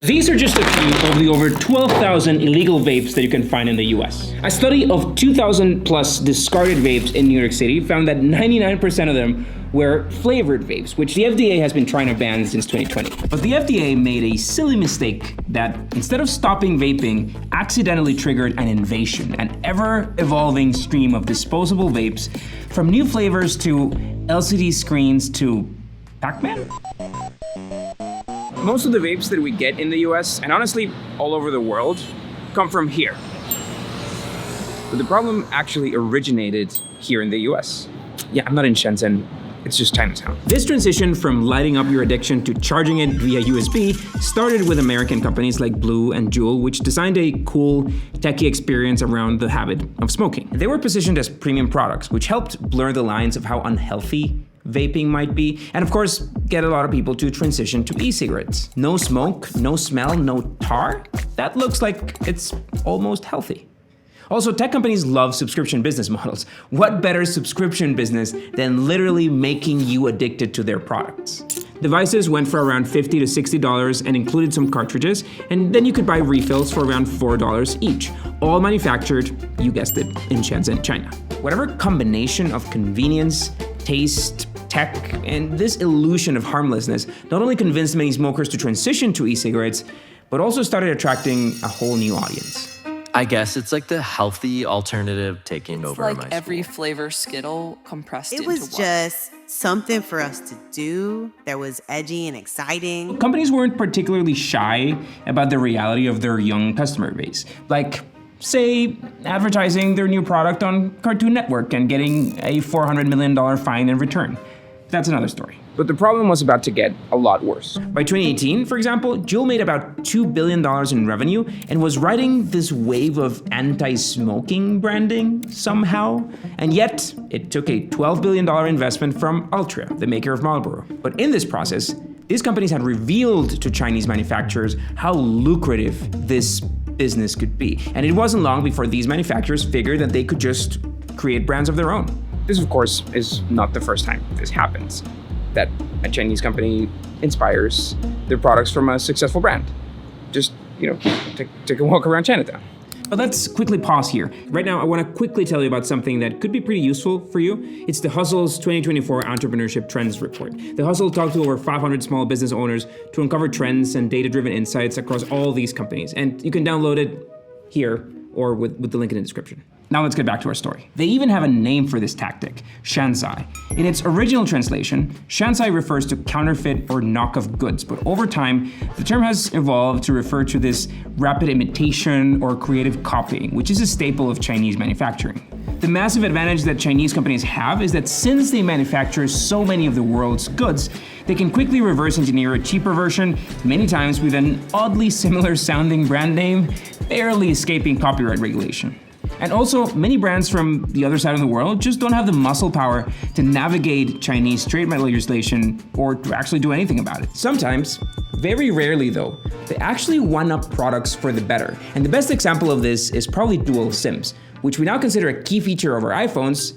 These are just a few of the over 12,000 illegal vapes that you can find in the US. A study of 2,000 plus discarded vapes in New York City found that 99% of them were flavored vapes, which the FDA has been trying to ban since 2020. But the FDA made a silly mistake that, instead of stopping vaping, accidentally triggered an invasion, an ever-evolving stream of disposable vapes, from new flavors to LCD screens to Pac-Man? Most of the vapes that we get in the US, and honestly all over the world, come from here. But the problem actually originated here in the US. Yeah, I'm not in Shenzhen, it's just Chinatown. This transition from lighting up your addiction to charging it via USB started with American companies like Blu and Juul, which designed a cool, techy experience around the habit of smoking. They were positioned as premium products, which helped blur the lines of how unhealthy vaping might be, and of course, get a lot of people to transition to e-cigarettes. No smoke, no smell, no tar? That looks like it's almost healthy. Also, tech companies love subscription business models. What better subscription business than literally making you addicted to their products? Devices went for around $50 to $60 and included some cartridges, and then you could buy refills for around $4 each, all manufactured, you guessed it, in Shenzhen, China. Whatever combination of convenience, taste, tech, and this illusion of harmlessness not only convinced many smokers to transition to e-cigarettes, but also started attracting a whole new audience. I guess it's like the healthy alternative taking over It's my like every school. flavor Skittle compressed into It one. was just something for us to do that was edgy and exciting. Companies weren't particularly shy about the reality of their young customer base. Like, say, advertising their new product on Cartoon Network and getting a $400 million fine in return. That's another story. But the problem was about to get a lot worse. By 2018, for example, Juul made about $2 billion in revenue and was riding this wave of anti-smoking branding somehow. And yet, it took a $12 billion investment from Altria, the maker of Marlboro. But in this process, these companies had revealed to Chinese manufacturers how lucrative this business could be. And it wasn't long before these manufacturers figured that they could just create brands of their own. This, of course, is not the first time this happens, that a Chinese company inspires their products from a successful brand. Just, take a walk around Chinatown. But let's quickly pause here. Right now, I want to quickly tell you about something that could be pretty useful for you. It's the Hustle's 2024 Entrepreneurship Trends Report. The Hustle talked to over 500 small business owners to uncover trends and data-driven insights across all these companies. And you can download it here or with the link in the description. Now let's get back to our story. They even have a name for this tactic, Shanzhai. In its original translation, Shanzhai refers to counterfeit or knockoff goods, but over time, the term has evolved to refer to this rapid imitation or creative copying, which is a staple of Chinese manufacturing. The massive advantage that Chinese companies have is that since they manufacture so many of the world's goods, they can quickly reverse engineer a cheaper version, many times with an oddly similar sounding brand name, barely escaping copyright regulation. And also, many brands from the other side of the world just don't have the muscle power to navigate Chinese trademark legislation or to actually do anything about it. Sometimes, very rarely though, they actually one-up products for the better. And the best example of this is probably dual SIMs, which we now consider a key feature of our iPhones,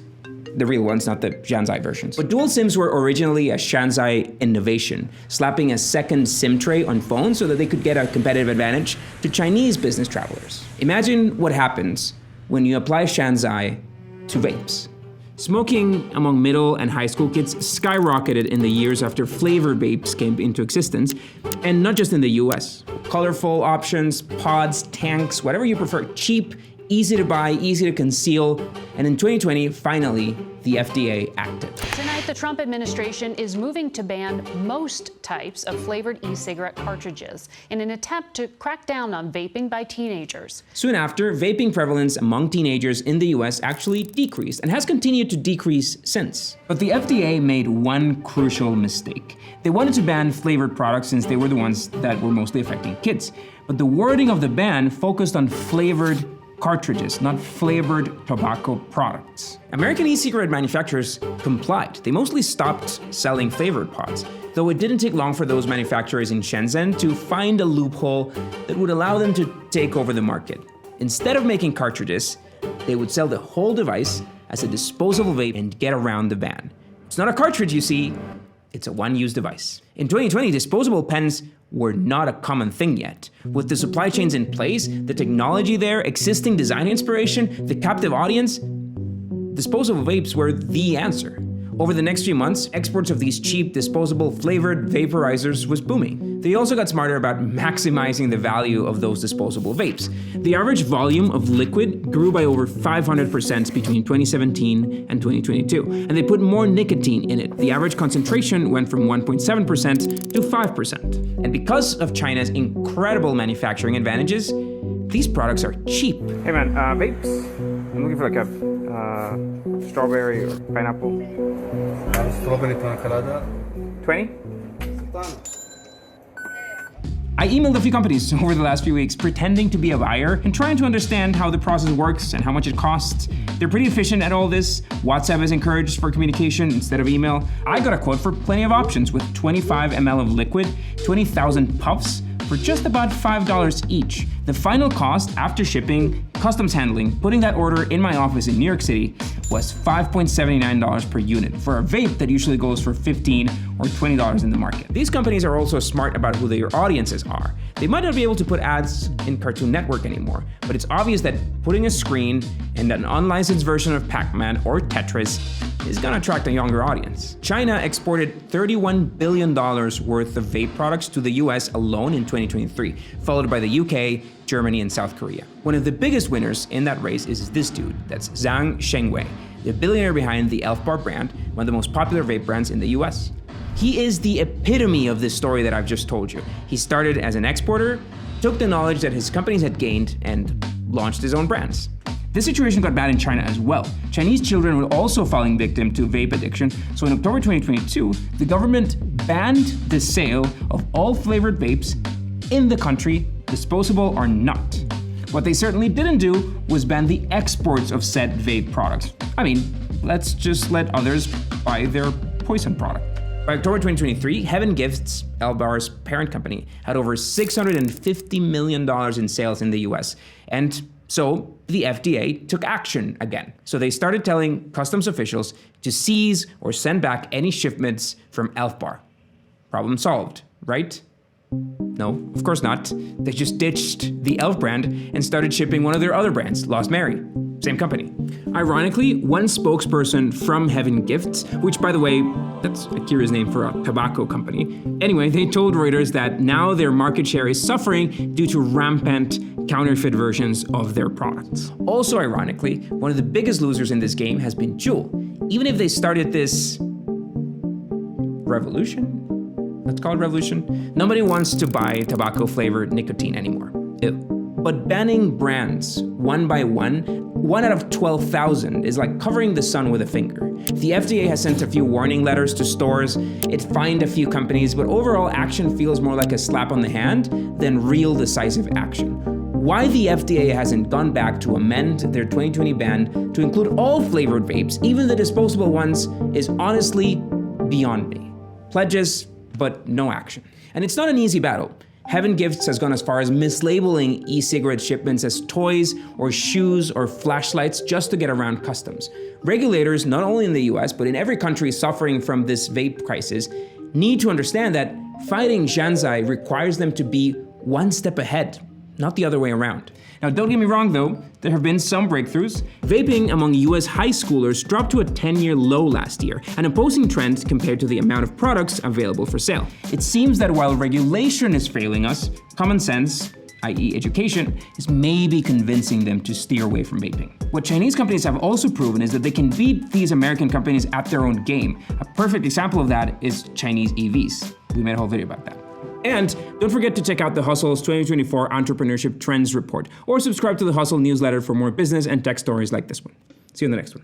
the real ones, not the Shanzhai versions. But dual SIMs were originally a Shanzhai innovation, slapping a second SIM tray on phones so that they could get a competitive advantage to Chinese business travelers. Imagine what happens when you apply Shanzhai to vapes. Smoking among middle and high school kids skyrocketed in the years after flavored vapes came into existence, and not just in the US. Colorful options, pods, tanks, whatever you prefer, cheap, easy to buy, easy to conceal, and in 2020, finally, the FDA acted. Tonight, the Trump administration is moving to ban most types of flavored e-cigarette cartridges in an attempt to crack down on vaping by teenagers. Soon after, vaping prevalence among teenagers in the US actually decreased and has continued to decrease since. But the FDA made one crucial mistake. They wanted to ban flavored products since they were the ones that were mostly affecting kids. But the wording of the ban focused on flavored cartridges, not flavored tobacco products. American e-cigarette manufacturers complied. They mostly stopped selling flavored pods, though it didn't take long for those manufacturers in Shenzhen to find a loophole that would allow them to take over the market. Instead of making cartridges, they would sell the whole device as a disposable vape and get around the ban. It's not a cartridge, you see, it's a one-use device. In 2020, disposable pens were not a common thing yet. With the supply chains in place, the technology there, existing design inspiration, the captive audience, disposable vapes were the answer. Over the next few months, exports of these cheap, disposable, flavored vaporizers was booming. They also got smarter about maximizing the value of those disposable vapes. The average volume of liquid grew by over 500% between 2017 and 2022, and they put more nicotine in it. The average concentration went from 1.7% to 5%. And because of China's incredible manufacturing advantages, these products are cheap. Hey man, vapes? I'm looking for like a strawberry or pineapple. Strawberry pina colada. 20? I emailed a few companies over the last few weeks pretending to be a buyer and trying to understand how the process works and how much it costs. They're pretty efficient at all this. WhatsApp is encouraged for communication instead of email. I got a quote for plenty of options with 25 ml of liquid, 20,000 puffs, for just about $5 each. The final cost after shipping, customs handling, putting that order in my office in New York City was $5.79 per unit for a vape that usually goes for $15 or $20 in the market. These companies are also smart about who their audiences are. They might not be able to put ads in Cartoon Network anymore, but it's obvious that putting a screen in an unlicensed version of Pac-Man or Tetris is gonna attract a younger audience. China exported $31 billion worth of vape products to the US alone in 2023, followed by the UK, Germany, and South Korea. One of the biggest winners in that race is this dude, that's Zhang Shengwei, the billionaire behind the Elf Bar brand, one of the most popular vape brands in the US. He is the epitome of this story that I've just told you. He started as an exporter, took the knowledge that his companies had gained, and launched his own brands. This situation got bad in China as well. Chinese children were also falling victim to vape addiction, so in October 2022, the government banned the sale of all flavored vapes in the country, disposable or not. What they certainly didn't do was ban the exports of said vape products. I mean, let's just let others buy their poison product. By October 2023, Heaven Gifts, Elbar's parent company, had over $650 million in sales in the US, and so the FDA took action again. So they started telling customs officials to seize or send back any shipments from Elf Bar. Problem solved, right? No, of course not. They just ditched the Elf brand and started shipping one of their other brands, Lost Mary. Same company. Ironically, one spokesperson from Heaven Gifts, which by the way, that's a curious name for a tobacco company. Anyway, they told Reuters that now their market share is suffering due to rampant counterfeit versions of their products. Also ironically, one of the biggest losers in this game has been Juul. Even if they started this revolution, let's call it revolution, nobody wants to buy tobacco-flavored nicotine anymore. Ew. But banning brands one by one out of 12,000 is like covering the sun with a finger. The FDA has sent a few warning letters to stores, it fined a few companies, but overall action feels more like a slap on the hand than real decisive action. Why the FDA hasn't gone back to amend their 2020 ban to include all flavored vapes, even the disposable ones, is honestly beyond me. Pledges, but no action. And it's not an easy battle. Heaven Gifts has gone as far as mislabeling e-cigarette shipments as toys or shoes or flashlights just to get around customs. Regulators, not only in the US, but in every country suffering from this vape crisis, need to understand that fighting Shanzhai requires them to be one step ahead, not the other way around. Now, don't get me wrong though, there have been some breakthroughs. Vaping among US high schoolers dropped to a 10-year low last year, an opposing trend compared to the amount of products available for sale. It seems that while regulation is failing us, common sense, i.e. education, is maybe convincing them to steer away from vaping. What Chinese companies have also proven is that they can beat these American companies at their own game. A perfect example of that is Chinese EVs. We made a whole video about that. And don't forget to check out The Hustle's 2024 Entrepreneurship Trends Report, or subscribe to The Hustle newsletter for more business and tech stories like this one. See you in the next one.